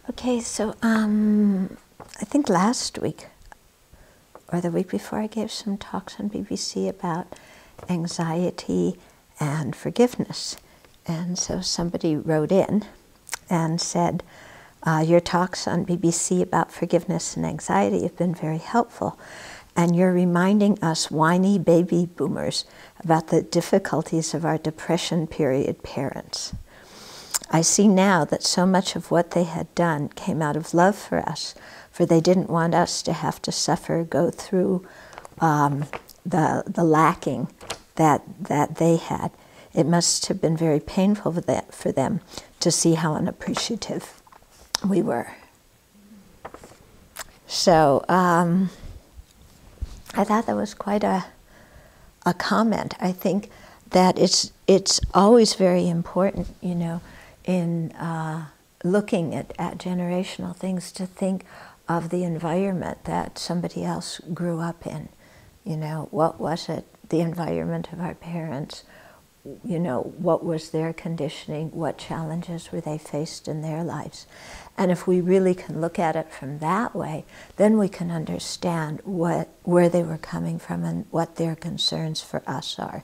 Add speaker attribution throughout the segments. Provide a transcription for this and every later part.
Speaker 1: Okay, so I think last week or the week before I gave some talks on BBC about anxiety and forgiveness. And so somebody wrote in and said, your talks on BBC about forgiveness and anxiety have been very helpful. And you're reminding us whiny baby boomers about the difficulties of our depression period parents. I see now that so much of what they had done came out of love for us, for they didn't want us to have to suffer, go through the lacking that they had. It must have been very painful for them to see how unappreciative we were. So I thought that was quite a comment. I think that it's always very important, you know, in looking at generational things, to think of the environment that somebody else grew up in. You know, what was it, the environment of our parents? You know, what was their conditioning? What challenges were they faced in their lives? And if we really can look at it from that way, then we can understand where they were coming from and what their concerns for us are.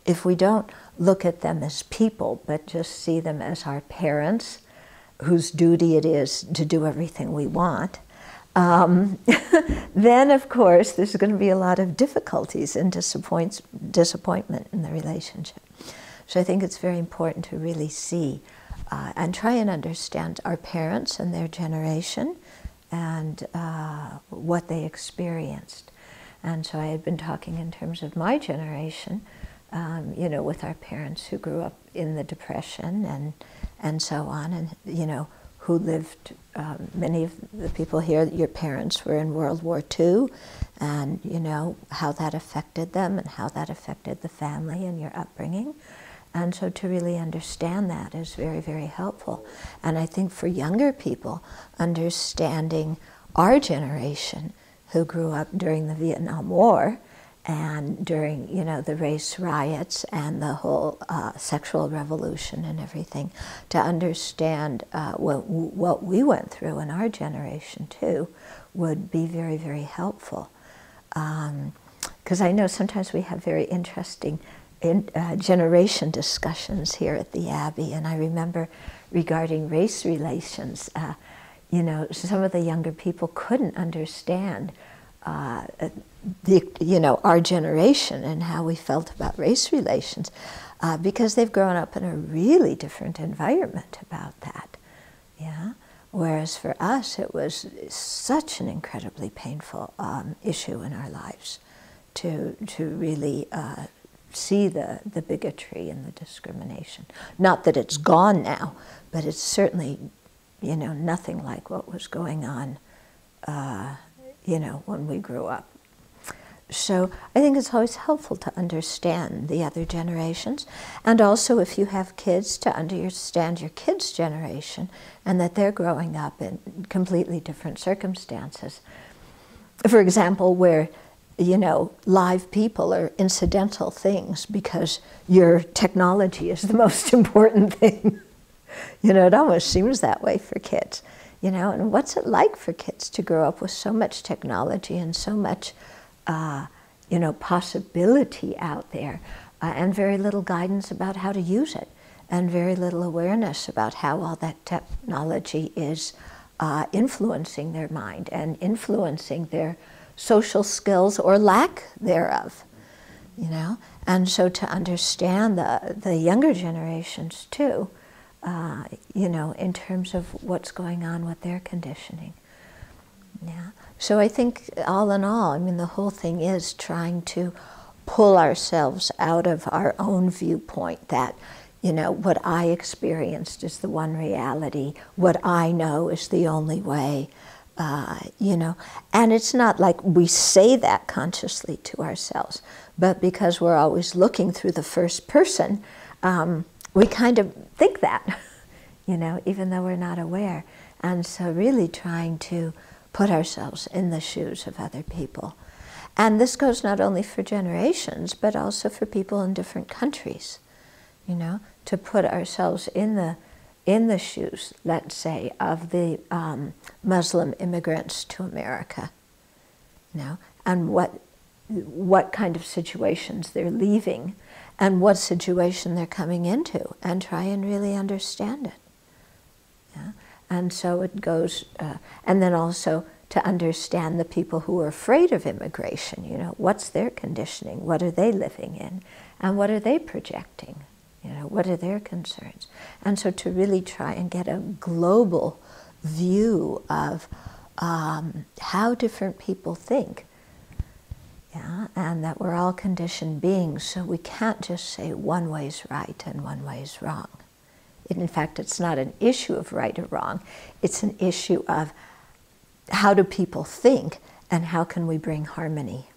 Speaker 1: If we don't look at them as people, but just see them as our parents, whose duty it is to do everything we want, then of course there's going to be a lot of difficulties and disappointment in the relationship. So I think it's very important to really see and try and understand our parents and their generation and what they experienced. And so I had been talking in terms of my generation, you know, with our parents who grew up in the Depression and so on, and, you know, who lived, many of the people here, your parents were in World War II, and, you know, how that affected them and how that affected the family and your upbringing. And so to really understand that is very, very helpful. And I think for younger people, understanding our generation who grew up during the Vietnam War and during, you know, the race riots and the whole sexual revolution and everything, to understand what we went through in our generation too, would be very, very helpful. Because I know sometimes we have very interesting generation discussions here at the Abbey, and I remember regarding race relations, you know, some of the younger people couldn't understand you know, our generation and how we felt about race relations, because they've grown up in a really different environment about that. Yeah. Whereas for us, it was such an incredibly painful issue in our lives to really see the bigotry and the discrimination. Not that it's gone now, but it's certainly, you know, nothing like what was going on, you know, when we grew up. So I think it's always helpful to understand the other generations, and also if you have kids, to understand your kids' generation and that they're growing up in completely different circumstances. For example, where, you know, live people are incidental things because your technology is the most important thing. You know, it almost seems that way for kids. You know, and what's it like for kids to grow up with so much technology and so much you know, possibility out there, and very little guidance about how to use it, and very little awareness about how all that technology is influencing their mind and influencing their social skills or lack thereof, you know? And so to understand the younger generations too, you know, in terms of what's going on with their conditioning. Yeah. So I think all in all, I mean, the whole thing is trying to pull ourselves out of our own viewpoint that, you know, what I experienced is the one reality, what I know is the only way, you know. And it's not like we say that consciously to ourselves, but because we're always looking through the first person, we kind of think that, you know, even though we're not aware. And so really trying to put ourselves in the shoes of other people. And this goes not only for generations, but also for people in different countries, you know, to put ourselves in the in the shoes, let's say, of the Muslim immigrants to America, you know, and what kind of situations they're leaving and what situation they're coming into, and try and really understand it. Yeah? And so it goes, and then also to understand the people who are afraid of immigration, you know, what's their conditioning, what are they living in, and what are they projecting, you know, what are their concerns. And so to really try and get a global view of how different people think, yeah, and that we're all conditioned beings, so we can't just say one way's right and one way's wrong. In fact, it's not an issue of right or wrong, it's an issue of how do people think and how can we bring harmony